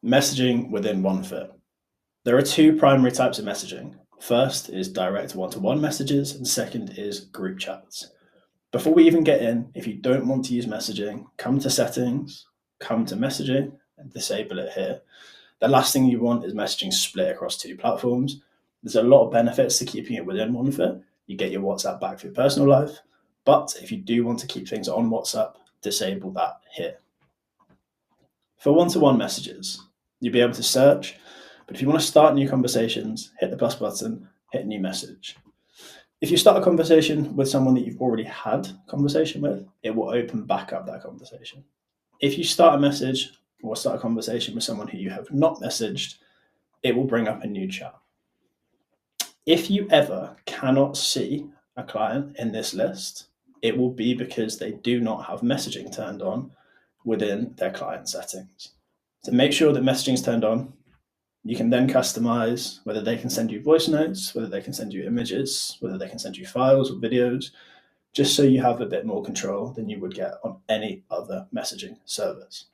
Messaging within OneFit. There are two primary types of messaging. First is direct one-to-one messages, and second is group chats. Before we even get in, if you don't want to use messaging, come to settings, come to messaging, and disable it here. The last thing you want is messaging split across two platforms. There's a lot of benefits to keeping it within OneFit. You get your WhatsApp back for your personal life, but if you do want to keep things on WhatsApp, disable that here. For one-to-one messages, you'll be able to search, but if you want to start new conversations, hit the plus button, hit new message. If you start a conversation with someone that you've already had a conversation with, it will open back up that conversation. If you start a message or start a conversation with someone who you have not messaged, it will bring up a new chat. If you ever cannot see a client in this list, it will be because they do not have messaging turned on within their client settings. To make sure that messaging is turned on, you can then customize whether they can send you voice notes, whether they can send you images, whether they can send you files or videos, just so you have a bit more control than you would get on any other messaging service.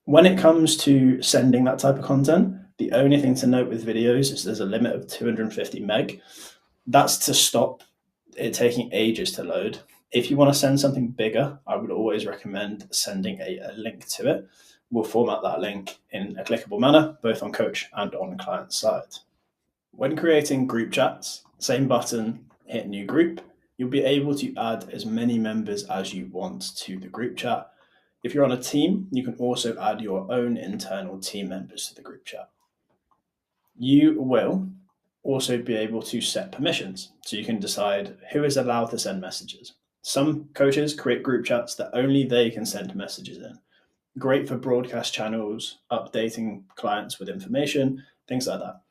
When it comes to sending that type of content, the only thing to note with videos is there's a limit of 250 meg. That's to stop it taking ages to load. If you want to send something bigger, I would always recommend sending a link to it. We'll format that link in a clickable manner, both on coach and on client side. When creating group chats, same button, hit new group, you'll be able to add as many members as you want to the group chat. If you're on a team, you can also add your own internal team members to the group chat. You will also be able to set permissions, so you can decide who is allowed to send messages. Some coaches create group chats that only they can send messages in. Great for broadcast channels, updating clients with information, things like that.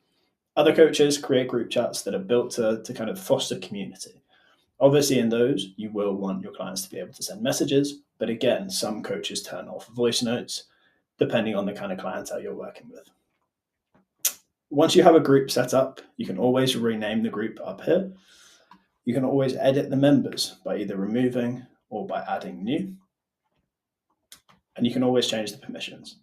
Other coaches create group chats that are built to kind of foster community. Obviously, in those, you will want your clients to be able to send messages, but again, some coaches turn off voice notes, depending on the kind of clientele you're working with. Once you have a group set up, you can always rename the group up here. You can always edit the members by either removing or by adding new. And you can always change the permissions.